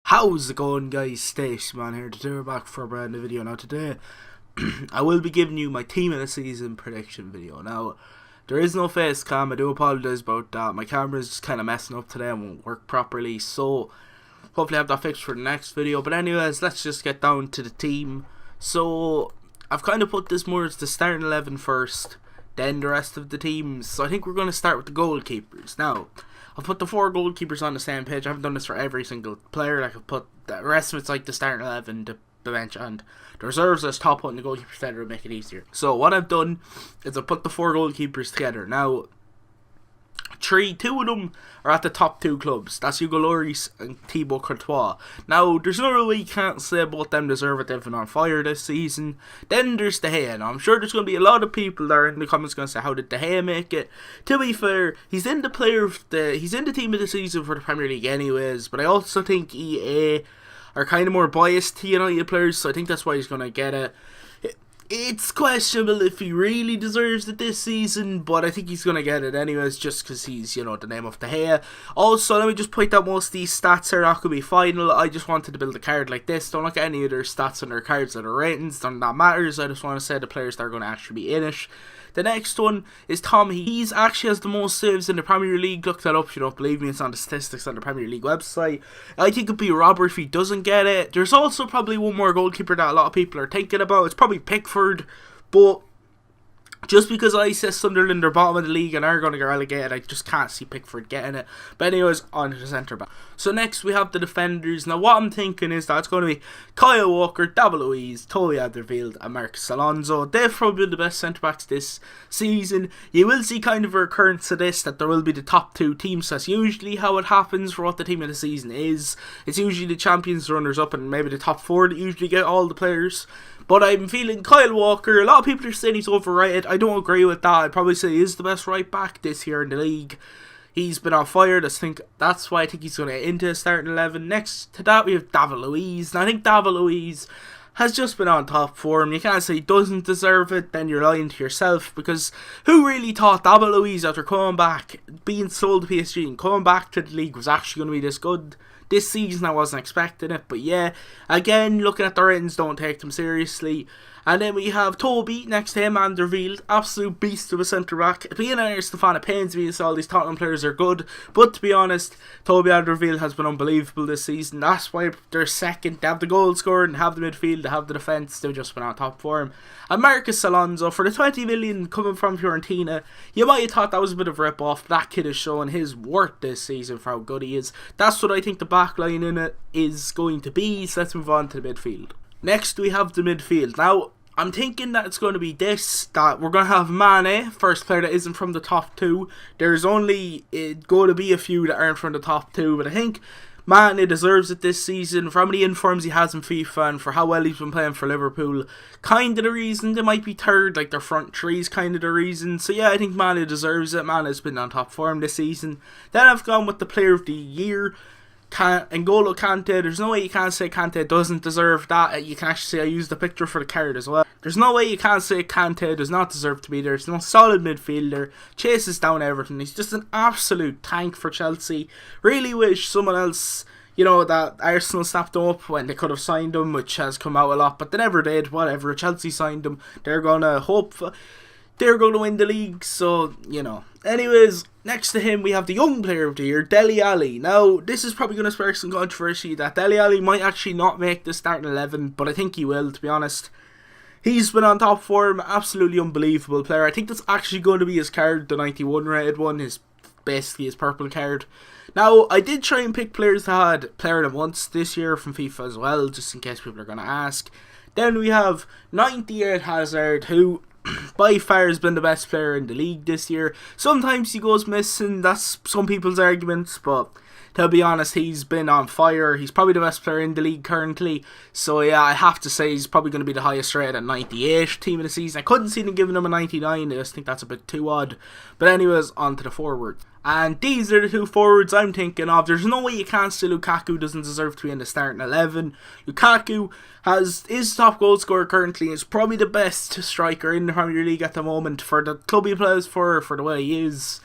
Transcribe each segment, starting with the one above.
How's it going, guys? Staceman here. Today we're back for a brand new video. Now today I will be giving you my team of the season prediction video. Now there is no face cam. I do apologise about that. My camera is just kind of messing up today and won't work properly, so hopefully I have that fixed for the next video. But anyways, let's just get down to the team. So I've kind of put this more as the starting 11 first, then the rest of the teams. So I think we're going to start with the goalkeepers. Now I've put the 4 goalkeepers on the same page. I haven't done this for every single player. Like I've put the rest of it's like the starting 11, the bench, and the reserves as top one, the goalkeepers together to make it easier. So what I've done is I've put the 4 goalkeepers together. Now, two of them are at the top 2 clubs. That's Hugo Lloris and Thibaut Courtois. Now, there's no way you can't say both them deserve it. They've been on fire this season. Then there's De Gea. Now, I'm sure there's going to be a lot of people there in the comments going to say, how did De Gea make it? To be fair, he's in the team of the season for the Premier League anyways, but I also think EA are kind of more biased to United players, so I think that's why he's going to get it. It's questionable if he really deserves it this season, but I think he's going to get it anyways, just because he's, the name of De Gea. Also, let me just point out most of these stats are not going to be final. I just wanted to build a card like this. Don't look at any of their stats on their cards or their ratings. None of that matters. I just want to say the players that are going to actually be in it. The next one is Tom. He's actually has the most saves in the Premier League. Look that up if you don't believe me. It's on the statistics on the Premier League website. I think it'd be a robber if he doesn't get it. There's also probably one more goalkeeper that a lot of people are thinking about. It's probably Pickford, but just because I say Sunderland are bottom of the league and are going to get relegated, I just can't see Pickford getting it. But anyways, on to the centre back. So next we have the defenders. Now what I'm thinking is that it's going to be Kyle Walker, David Luiz, Toby Alderweireld and Marcus Alonso. They've probably been the best centre backs this season. You will see kind of a recurrence to this, that there will be the top 2 teams. That's usually how it happens for what the team of the season is. It's usually the champions, runners up, and maybe the top 4 that usually get all the players. But I'm feeling Kyle Walker. A lot of people are saying he's overrated. I don't agree with that. I'd probably say he is the best right back this year in the league. He's been on fire. That's why I think he's going to get into the starting 11. Next to that, we have David Luiz. And I think David Luiz has just been on top form. You can't say he doesn't deserve it, then you're lying to yourself. Because who really thought David Luiz, after coming back, being sold to PSG and coming back to the league, was actually going to be this good? This season I wasn't expecting it, but yeah, again, looking at the ratings, don't take them seriously. And then we have Toby next to him, Alderweireld, absolute beast of a centre-back. Being an Arsenal fan, it pains me to say all these Tottenham players are good, but to be honest, Toby Alderweireld has been unbelievable this season. That's why they're second. They have the goal scoring, they have the midfield, they have the defence, they've just been on top form. And Marcus Alonso, for the 20 million coming from Fiorentina, you might have thought that was a bit of a rip-off. That kid is showing his worth this season for how good he is. That's what I think the back line in it is going to be, so let's move on to the midfield. Next we have the midfield. Now, I'm thinking that it's going to be that we're going to have Mane, first player that isn't from the top 2. There's only going to be a few that aren't from the top 2, but I think Mane deserves it this season for how many informs he has in FIFA and for how well he's been playing for Liverpool. Kind of the reason they might be third, like their front three is kind of the reason. So yeah, I think Mane deserves it. Mane's been on top form this season. Then I've gone with the player of the year, N'Golo Kante. There's no way you can't say Kante doesn't deserve that. You can actually say I used the picture for the card as well. There's no way you can't say Kante does not deserve to be there. He's the most solid midfielder, chases down everything. He's just an absolute tank for Chelsea. Really wish someone else, that Arsenal snapped him up when they could have signed him, which has come out a lot, but they never did. Whatever, Chelsea signed him. They're going to win the league, so, Anyways, next to him we have the young player of the year, Dele Alli. Now, this is probably going to spark some controversy, that Dele Alli might actually not make the starting 11, but I think he will, to be honest. He's been on top form, absolutely unbelievable player. I think that's actually going to be his card, the 91 rated one, basically his purple card. Now, I did try and pick players that had player of the month this year from FIFA as well, just in case people are going to ask. Then we have 98 Hazard, who by far has been the best player in the league this year. Sometimes he goes missing, that's some people's arguments, but to be honest, he's been on fire. He's probably the best player in the league currently. So yeah, I have to say he's probably going to be the highest rated at 98 team of the season. I couldn't see them giving him a 99. I just think that's a bit too odd. But anyways, on to the forward. And these are the 2 forwards I'm thinking of. There's no way you can't say Lukaku doesn't deserve to be in the starting 11. Lukaku is top goal scorer currently. He's probably the best striker in the Premier League at the moment for the club he plays for the way he is.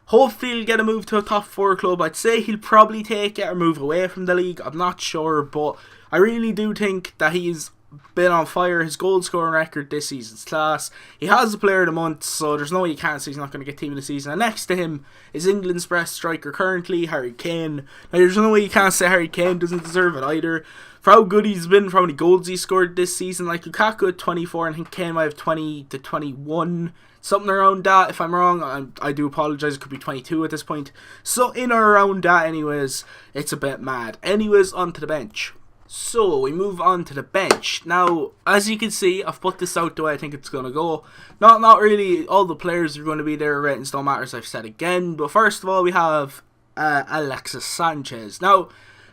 Hopefully he'll get a move to a top 4 club. I'd say he'll probably take it or move away from the league. I'm not sure, but I really do think that he's been on fire. His goal scoring record this season's class. He has the player of the month, so there's no way you can't say he's not going to get team of the season. And next to him is England's best striker currently, Harry Kane. Now there's no way you can't say Harry Kane doesn't deserve it either. For how good he's been, for how many goals he scored this season. Like Lukaku at 24, and I think Kane might have 20 to 21. Something around that. If I'm wrong, I do apologise. It could be 22 at this point. So in or around that anyways, it's a bit mad. Anyways, onto the bench. So we move on to the bench. Now, as you can see, I've put this out the way I think it's going to go. Not really all the players are going to be there. Ratings don't matter, as I've said again. But first of all, we have Alexis Sanchez. Now,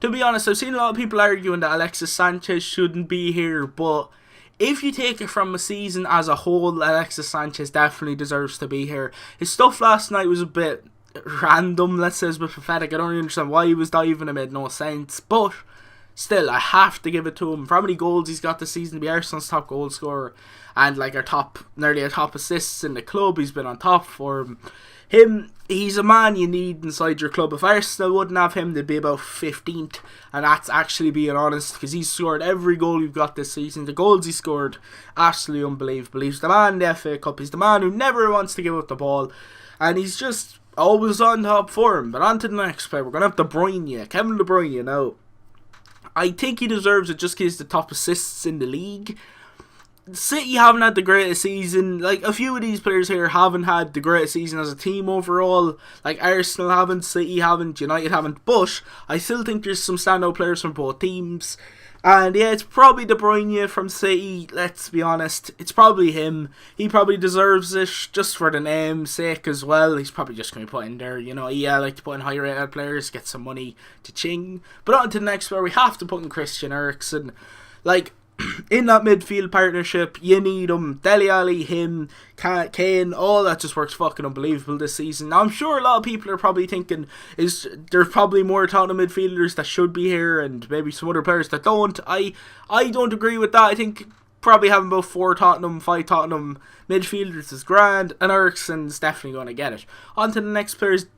to be honest, I've seen a lot of people arguing that Alexis Sanchez shouldn't be here. But if you take it from a season as a whole, Alexis Sanchez definitely deserves to be here. His stuff last night was a bit random, let's say, it was a bit pathetic. I don't really understand why he was diving. It made no sense. But still, I have to give it to him. For how many goals he's got this season to be Arsenal's top goal scorer and like nearly our top assists in the club, he's been on top for him. He's a man you need inside your club. If Arsenal wouldn't have him, they'd be about 15th, and that's actually being honest, because he's scored every goal we've got this season. The goals he scored, absolutely unbelievable. He's the man in the FA Cup. He's the man who never wants to give up the ball, and he's just always on top form. But on to the next player. We're going to have De Bruyne, Kevin De Bruyne. Now, I think he deserves it just because he's the top assists in the league. City haven't had the greatest season. Like, a few of these players here haven't had the greatest season as a team overall. Like, Arsenal haven't, City haven't, United haven't. But I still think there's some standout players from both teams. And yeah, it's probably De Bruyne from City, let's be honest. It's probably him. He probably deserves it just for the name's sake as well. He's probably just going to be put in there, you know. Yeah, I like to put in higher rated players, get some money to ching. But on to the next where we have to put in Christian Eriksen. Like, in that midfield partnership, you need him. Dele Alli, him, Kane, all that just works fucking unbelievable this season. Now, I'm sure a lot of people are probably thinking, there's probably more Tottenham midfielders that should be here and maybe some other players that don't. I don't agree with that. I think probably having about 5 Tottenham midfielders is grand, and Eriksen's definitely going to get it. On to the next player is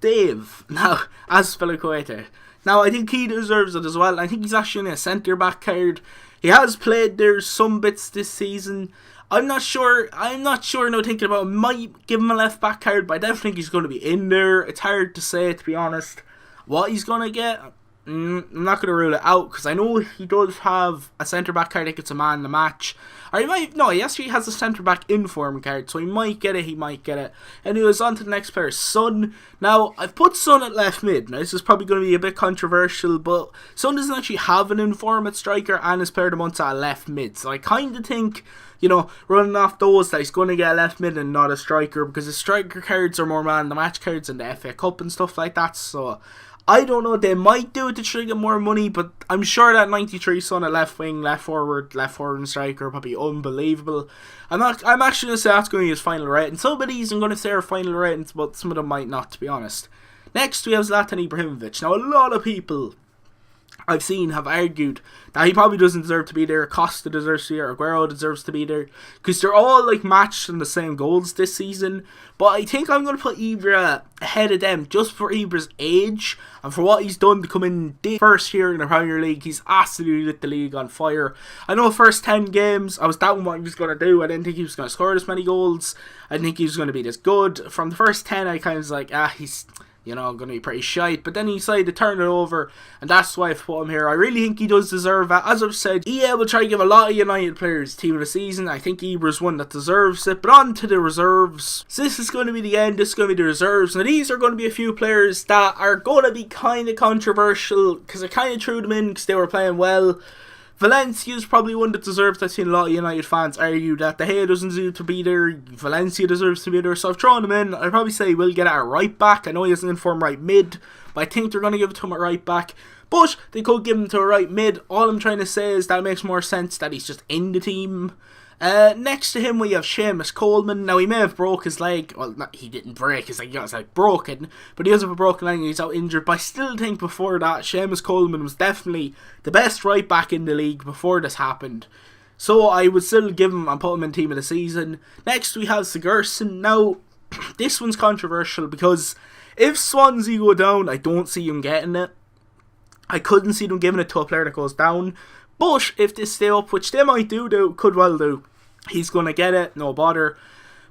Dave. Now, Azpilicueta. Now, I think he deserves it as well. I think he's actually in a centre-back card. He has played there some bits this season. I'm not sure now thinking about it. Might give him a left-back card, but I definitely think he's going to be in there. It's hard to say, to be honest, what he's going to get. I'm not going to rule it out, because I know he does have a centre-back card. I think it's a man in the match. Or he actually has a centre-back inform card, so he might get it. Anyways, on to the next player, Son. Now, I've put Son at left mid. Now, this is probably going to be a bit controversial, but Son doesn't actually have an inform at striker, and his player of the month's at left mid. So I kind of think, you know, running off those, that he's going to get a left mid and not a striker, because the striker cards are more man in the match cards in the FA Cup and stuff like that. So I don't know, they might do it to try to get more money, but I'm sure that 93 Son at left wing, left forward and striker will be unbelievable. I'm actually going to say that's going to be his final rating. Some of these I'm going to say are final ratings, but some of them might not, to be honest. Next we have Zlatan Ibrahimovic. Now, a lot of people I've seen have argued that he probably doesn't deserve to be there. Costa deserves to be there. Aguero deserves to be there, because they're all like matched in the same goals this season. But I think I'm going to put Ibra ahead of them just for Ibra's age and for what he's done to come in first year in the Premier League. He's absolutely lit the league on fire. I know the first 10 games I was doubting what he was going to do. I didn't think he was going to score this many goals. I didn't think he was going to be this good. From the first 10 I kind of was like, he's, you know, going to be pretty shite. But then he decided to turn it over, and that's why I've put him here. I really think he does deserve it. As I've said, EA will try to give a lot of United players team of the season. I think Ibra's one that deserves it. But on to the reserves. So this is going to be the end. This is going to be the reserves. Now, these are going to be a few players that are going to be kind of controversial, because I kind of threw them in because they were playing well. Valencia is probably one that deserves. I've seen a lot of United fans argue that De Gea doesn't deserve to be there, Valencia deserves to be there, so I've thrown him in. I'd probably say he will get it at right back. I know he has an inform right mid, but I think they're going to give it to him at right back. But they could give him to a right mid. All I'm trying to say is that it makes more sense that he's just in the team. Next to him we have Seamus Coleman. Now, he may have broke his leg. Well, he didn't break his leg, he got his leg broken, but he does have a broken leg and he's out injured. But I still think before that, Seamus Coleman was definitely the best right back in the league before this happened. So I would still give him and put him in team of the season. Next we have Sigurdsson. Now, This one's controversial because if Swansea go down, I don't see him getting it. I couldn't see them giving it to a player that goes down. But if they stay up, which they might do, could well do, he's going to get it, no bother.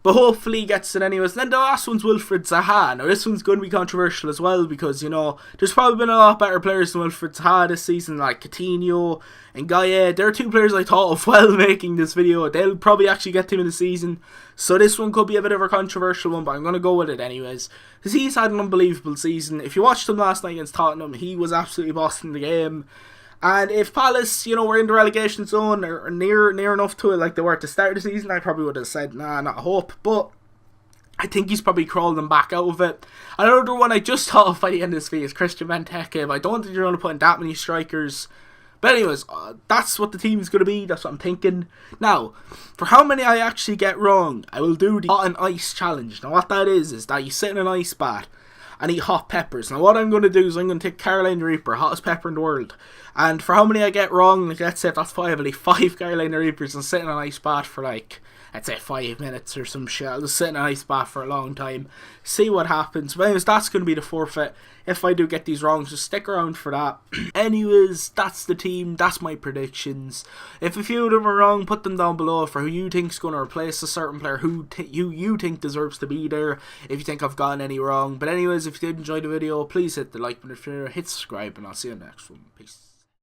But hopefully he gets it anyways. And then the last one's Wilfried Zaha. Now this one's going to be controversial as well because, you know, there's probably been a lot better players than Wilfried Zaha this season, like Coutinho and Gaia. They're two players I thought of while making this video. They'll probably actually get Team of the Season. So this one could be a bit of a controversial one, but I'm going to go with it anyways. Because he's had an unbelievable season. If you watched him last night against Tottenham, he was absolutely bossing the game. And if Palace, you know, were in the relegation zone or near enough to it like they were at the start of the season, I probably would have said, nah, not a hope. But I think he's probably crawled them back out of it. Another one I just thought of by the end of this video is Christian Benteke. But I don't think you're going to put in that many strikers. But anyways, that's what the team's going to be. That's what I'm thinking. Now, for how many I actually get wrong, I will do the hot and ice challenge. Now what that is that you sit in an ice bath and eat hot peppers. Now what I'm going to do is I'm going to take Carolina Reaper, hottest pepper in the world. And for how many I get wrong, like let's say if that's 5, I'll eat 5 Carolina Reapers and sit in an ice bath for like, let's say 5 minutes or some shit. I'll just sit in an ice bath for a long time, see what happens. But anyways, that's going to be the forfeit if I do get these wrong, so stick around for that. Anyways, that's the team, that's my predictions. If a few of them are wrong, put them down below for who you think's going to replace a certain player, who you think deserves to be there, if you think I've gotten any wrong. But anyways, if you did enjoy the video, please hit the like button, hit subscribe, and I'll see you in the next one. Peace.